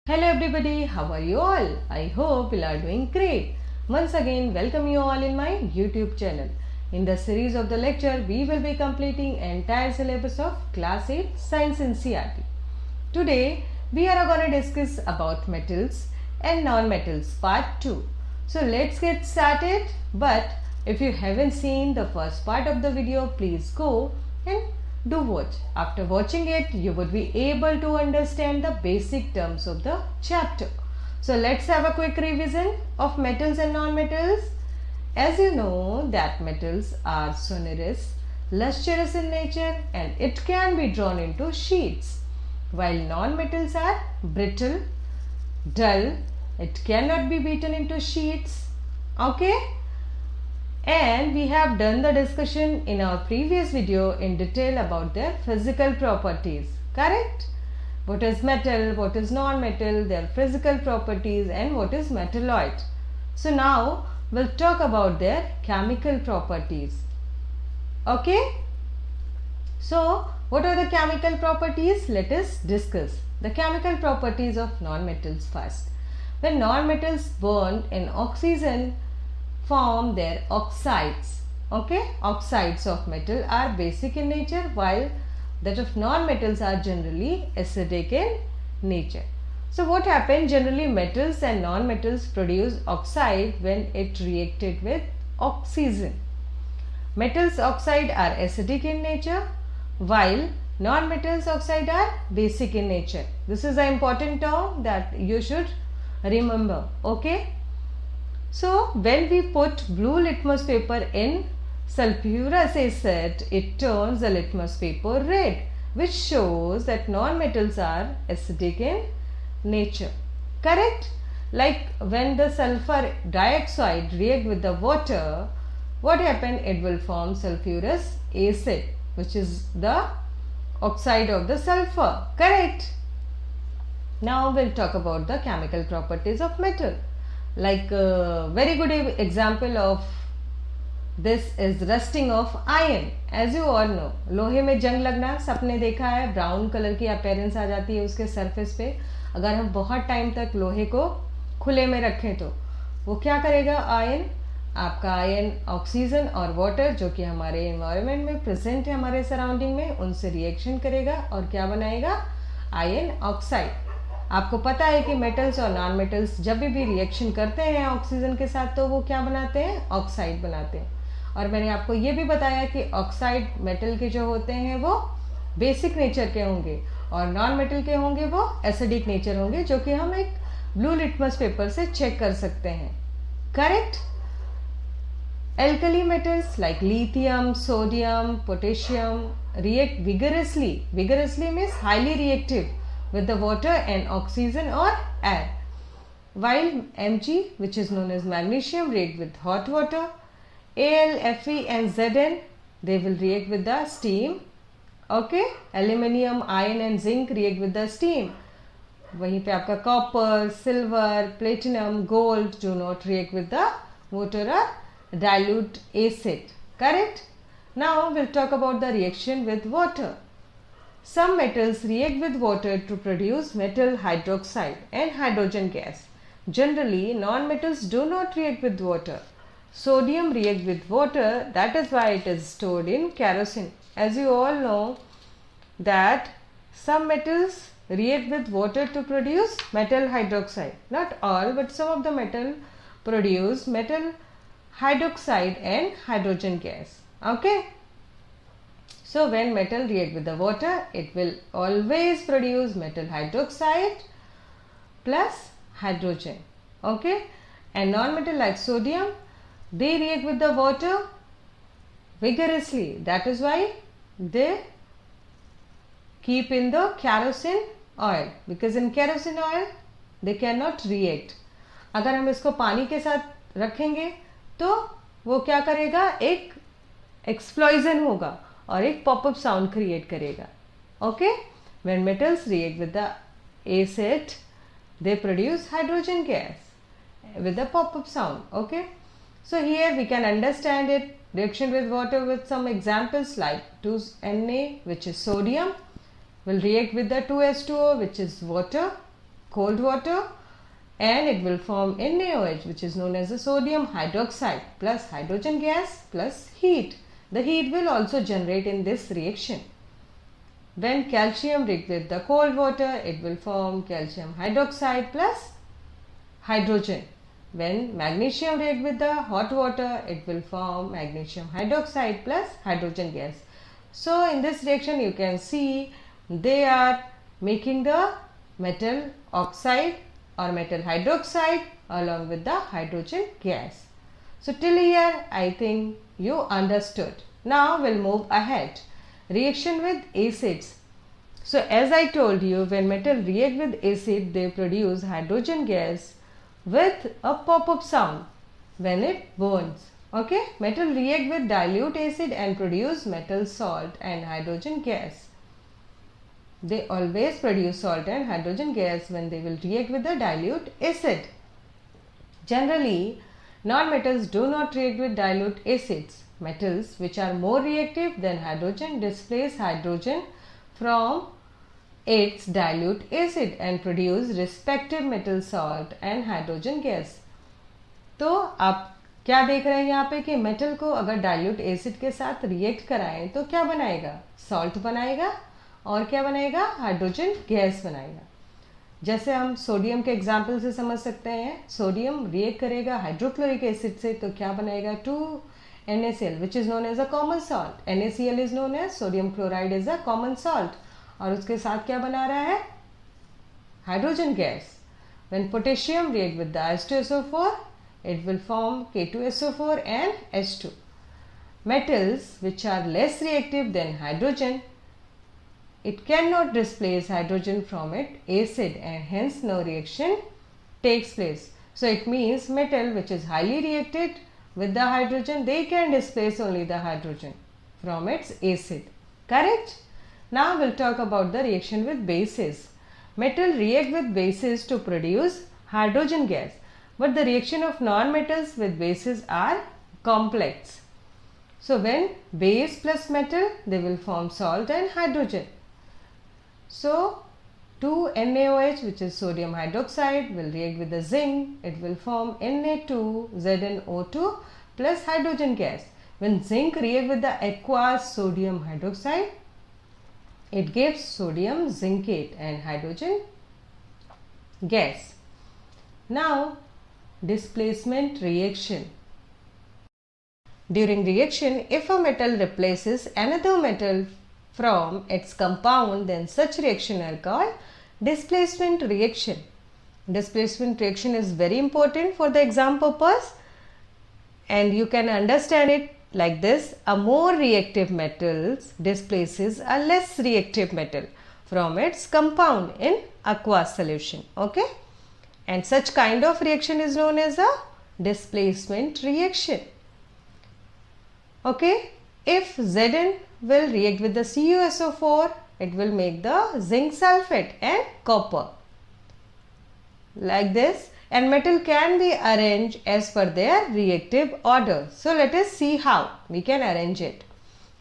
Hello everybody, how are you all? I hope you are doing great. Once again, welcome you all in my YouTube channel. In the series of the lecture, we will be completing entire syllabus of Class 8 Science NCERT. Today, we are going to discuss about metals and non-metals part 2. So let's get started. But if you haven't seen the first part of the video, please go and do watch. After watching it, you would be able to understand the basic terms of the chapter. So let's have a quick revision of metals and non-metals. As you know that metals are sonorous, lustrous in nature and it can be drawn into sheets, while non-metals are brittle, dull, it cannot be beaten into sheets. Okay? And we have done the discussion in our previous video in detail about their physical properties, correct? What is metal, what is non-metal, their physical properties and what is metalloid. So now we'll talk about their chemical properties. Okay? So what are the chemical properties? Let us discuss the chemical properties of non-metals first. When non-metals burned in oxygen, form their oxides. Okay, oxides of metal are basic in nature, while that of non-metals are generally acidic in nature. So what happened? Generally metals and non-metals produce oxide when it reacted with oxygen. Metals oxide are acidic in nature, while non-metals oxide are basic in nature. This is an important term that you should remember. Okay. So when we put blue litmus paper in sulfurous acid, it turns the litmus paper red, which shows that non-metals are acidic in nature. Correct? Like when the sulfur dioxide react with the water, what happen? It will form sulfurous acid, which is the oxide of the sulfur. Correct? Now we'll talk about the chemical properties of metal. Like a very good example of this is rusting of iron. As you all know, लोहे में जंग लगना सबने देखा है, brown colour की appearance आ जाती है उसके सरफेस पे. अगर हम बहुत टाइम तक लोहे को खुले में रखें तो वो क्या करेगा? आयन, आपका आयन ऑक्सीजन और वाटर जो कि हमारे एनवायरनमेंट में प्रेजेंट है, हमारे सराउंडिंग में, उनसे रिएक्शन करेगा और क्या बनाएगा? Ion oxide. आपको पता है कि मेटल्स और नॉन मेटल्स जब भी रिएक्शन करते हैं ऑक्सीजन के साथ तो वो क्या बनाते हैं? ऑक्साइड बनाते हैं. और मैंने आपको ये भी बताया कि ऑक्साइड मेटल के जो होते हैं वो बेसिक नेचर के होंगे और नॉन मेटल के होंगे वो एसिडिक नेचर होंगे, जो कि हम एक ब्लू लिटमस पेपर से चेक कर सकते हैं. Correct? Alkali metals like lithium, sodium, potassium react vigorously. Vigorously means highly reactive with the water and oxygen or air. While Mg, which is known as magnesium, react with hot water. Al, Fe and Zn, they will react with the steam. Okay? Aluminium, iron and zinc react with the steam. वहीं पे आपका copper, silver, platinum, gold do not react with the water or dilute acid. Correct? Now we'll talk about the reaction with water. Some metals react with water to produce metal hydroxide and hydrogen gas. Generally, non-metals do not react with water. Sodium reacts with water, that is why it is stored in kerosene. As you all know that some metals react with water to produce metal hydroxide. Not all, but some of the metal produce metal hydroxide and hydrogen gas. Okay? So when metal react with the water, it will always produce metal hydroxide plus hydrogen. Okay? And non-metal like sodium, they react with the water vigorously. That is why they keep in the kerosene oil, because in kerosene oil they cannot react. अगर हम इसको पानी के साथ रखेंगे तो वो क्या करेगा? एक एक्सप्लोजन होगा और एक पॉपअप साउंड क्रिएट करेगा. Okay? When metals react with the acid they produce hydrogen gas with a pop-up sound. Okay? So here we can understand it. Reaction with water with some examples like 2Na, which is sodium, will react with the 2H2O, which is water. cold water and it will form NaOH, which is known as the sodium hydroxide plus hydrogen gas plus heat. The heat will also generate in this reaction. When calcium react with the cold water, it will form calcium hydroxide plus hydrogen. When magnesium react with the hot water, it will form magnesium hydroxide plus hydrogen gas. So in this reaction you can see they are making the metal oxide or metal hydroxide along with the hydrogen gas. So till here I think you understood. Now we'll move ahead. Reaction with acids. So as I told you, when metal react with acid, they produce hydrogen gas with a pop-up sound when it burns. Okay, metal react with dilute acid and produce metal salt and hydrogen gas. They always produce salt and hydrogen gas when they will react with the dilute acid. Generally, non-metals do not react with dilute acids. Metals which are more reactive than hydrogen displace hydrogen from its dilute acid and produce respective metal salt and hydrogen gas. तो आप क्या देख रहे हैं यहाँ पे कि metal को अगर डाइल्यूट एसिड के साथ रिएक्ट कराएं तो क्या बनाएगा? सॉल्ट बनाएगा और क्या बनाएगा? हाइड्रोजन गैस बनाएगा. जैसे हम सोडियम के एग्जाम्पल से समझ सकते हैं, सोडियम रिएक्ट करेगा हाइड्रोक्लोरिक एसिड से तो क्या बनाएगा? 2NaCl which is known as a common salt. NaCl is known as sodium chloride is a common salt. और उसके साथ क्या बना रहा है? Hydrogen gas. When potassium react with the H2SO4, it will form K2SO4 and H2. Metals which are less reactive than hydrogen, it cannot displace hydrogen from its acid and hence no reaction takes place. So it means metal which is highly reacted with the hydrogen, they can displace only the hydrogen from its acid. Correct? Now we'll talk about the reaction with bases. Metal react with bases to produce hydrogen gas, but the reaction of non-metals with bases are complex. So when base plus metal, they will form salt and hydrogen. So 2NaOH, which is sodium hydroxide, will react with the zinc. It will form Na2ZnO2 plus hydrogen gas. When zinc react with the aqueous sodium hydroxide, it gives sodium zincate and hydrogen gas. Now displacement reaction. During reaction, if a metal replaces another metal from its compound, then such reaction are called displacement reaction. Displacement reaction is very important for the exam purpose and you can understand it like this. A more reactive metal displaces a less reactive metal from its compound in aqueous solution. Okay, and such kind of reaction is known as a displacement reaction. Okay, if Zn will react with the CuSO4, it will make the zinc sulfate and copper like this, and metal can be arranged as per their reactive order. So let us see how we can arrange it.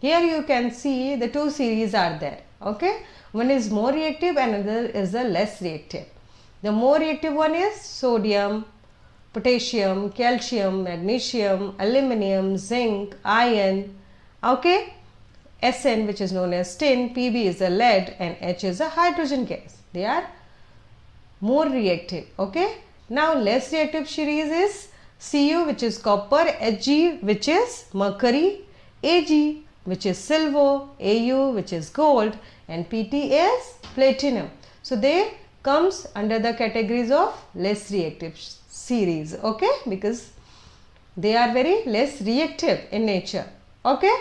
Here you can see the two series are there. Okay, one is more reactive and another is the less reactive. The more reactive one is sodium, potassium, calcium, magnesium, aluminum, zinc, iron. Okay, Sn which is known as tin, Pb is a lead and H is a hydrogen gas. They are more reactive. Okay, now less reactive series is Cu which is copper, Hg which is mercury, Ag which is silver, Au which is gold and Pt is platinum. So they comes under the categories of less reactive series. Okay, because they are very less reactive in nature. Okay,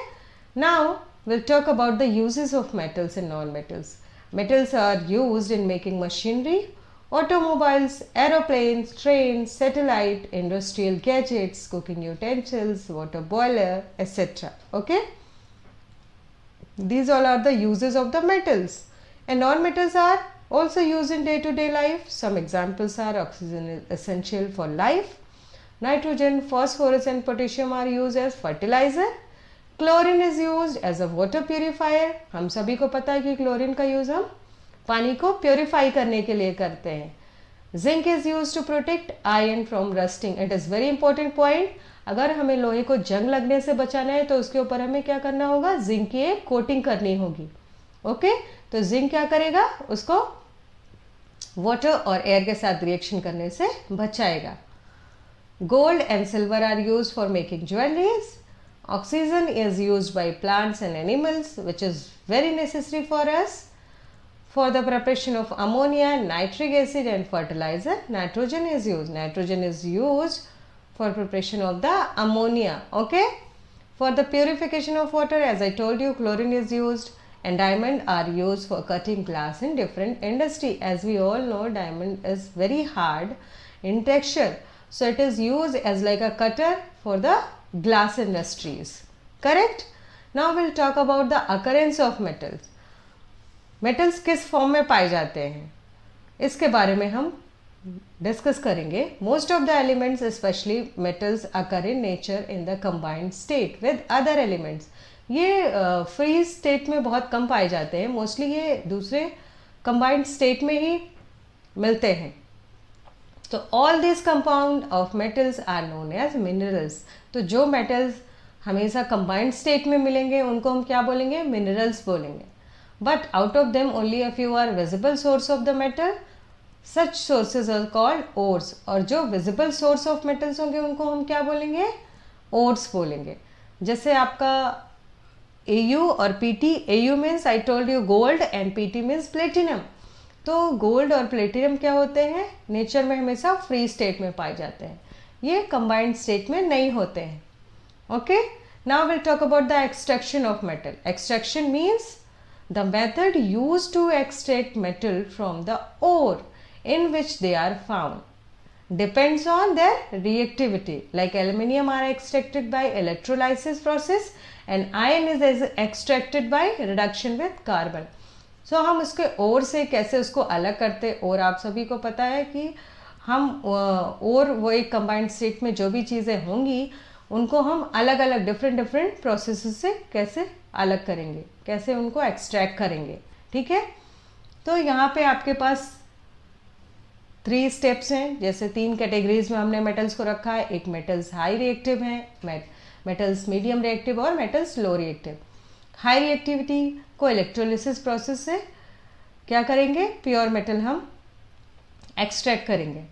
now we'll talk about the uses of metals and non-metals. Metals are used in making machinery, automobiles, aeroplanes, trains, satellite, industrial gadgets, cooking utensils, water boiler, etc. Okay, these all are the uses of the metals, and non-metals are also used in day-to-day life. Some examples are oxygen is essential for life, nitrogen, phosphorus and potassium are used as fertilizer, chlorine is used as a water purifier. हम सभी को पता है कि chlorine का use हम पानी को प्योरीफाई करने के लिए करते हैं. Zinc is use to protect iron from rusting. It is very important point. अगर हमें लोहे को जंग लगने से बचाना है तो उसके ऊपर हमें क्या करना होगा, जिंक की एक कोटिंग करनी होगी. ओके, तो जिंक क्या करेगा, उसको वाटर और एयर के साथ रिएक्शन करने से बचाएगा. Gold and silver are use for making jewelleries. Oxygen is use by plants and animals which is very necessary for us for the preparation of ammonia, nitric acid and fertilizer. Nitrogen is used. Nitrogen is used for preparation of the ammonia. Okay. For the purification of water, as I told you, chlorine is used, and diamond are used for cutting glass in different industry. As we all know, diamond is very hard in texture, so it is used as like a cutter for the glass industries. Correct. Now we'll talk about the occurrence of metals. Metals किस form में पाए जाते हैं, इसके बारे में हम discuss करेंगे. Most of the elements specially metals occur in nature in the combined state with other elements. ये फ्रीज स्टेट में बहुत कम पाए जाते हैं. मोस्टली ये दूसरे कंबाइंड स्टेट में ही मिलते हैं. तो all this compound of metals are known as minerals. तो जो मेटल्स हमेशा कंबाइंड स्टेट में मिलेंगे उनको हम क्या बोलेंगे, मिनरल्स बोलेंगे. But out of them only a few are visible source of the metal. Such sources are called ores. और जो visible source of metals होंगे उनको हम क्या बोलेंगे, ores बोलेंगे. जैसे आपका Au और Pt. Au means I told you gold and Pt means platinum. तो gold और platinum क्या होते हैं, नेचर में हमेशा फ्री स्टेट में पाए जाते हैं. ये कंबाइंड स्टेट में नहीं होते हैं. Okay, now will talk about the extraction of metal. Extraction means the method used to extract metal from the ore in which they are found. Depends on their reactivity. Like aluminium are extracted by electrolysis process and iron is extracted by reduction with carbon. So हम उसके ore से कैसे उसको अलग करते, और आप सभी को पता है कि हम और वो एक कंबाइंड स्टेट में जो भी चीज़ें होंगी उनको हम अलग अलग डिफरेंट प्रोसेस से कैसे अलग करेंगे, कैसे उनको एक्सट्रैक्ट करेंगे. ठीक है, तो यहाँ पे आपके पास 3 स्टेप्स हैं. जैसे 3 कैटेगरीज में हमने मेटल्स को रखा है. एक मेटल्स हाई रिएक्टिव हैं, मेटल्स मीडियम रिएक्टिव और metals low reactive. High reactivity को इलेक्ट्रोलिसिस प्रोसेस से क्या करेंगे, प्योर मेटल हम एक्सट्रैक्ट करेंगे.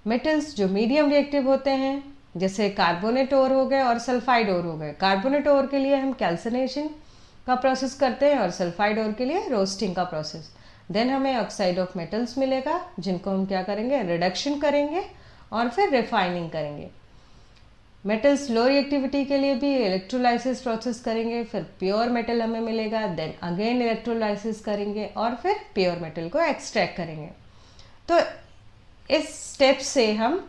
मेटल्स जो मीडियम रिएक्टिव होते हैं जैसे कार्बोनेट ओर हो गए और सल्फाइड ओर हो गए. कार्बोनेट ओर के लिए हम कैल्सिनेशन का प्रोसेस करते हैं और सल्फाइड ओर के लिए रोस्टिंग का प्रोसेस. देन हमें ऑक्साइड ऑफ मेटल्स मिलेगा जिनको हम क्या करेंगे, रिडक्शन करेंगे और फिर रिफाइनिंग करेंगे. मेटल्स लो रिएक्टिविटी के लिए भी इलेक्ट्रोलाइसिस प्रोसेस करेंगे, फिर प्योर मेटल हमें मिलेगा. देन अगेन इलेक्ट्रोलाइसिस करेंगे और फिर प्योर मेटल को एक्सट्रैक्ट करेंगे. तो इस स्टेप से हम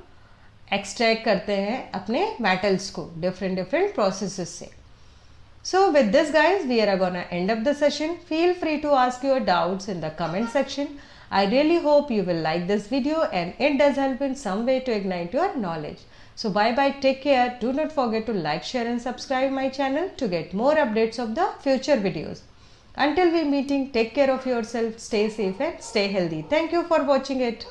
एक्सट्रैक्ट करते हैं अपने मेटल्स को डिफरेंट प्रोसेसेस से. So with this guys, we are gonna end up the session. Feel free to ask your doubts in the comment section. I really hope you will like this video and it does help in some way to ignite your knowledge. So bye bye, take care. Do not forget to like, share and subscribe my channel to get more updates of the future videos. Until we meeting, take care of yourself, stay safe and stay healthy. Thank you for watching it.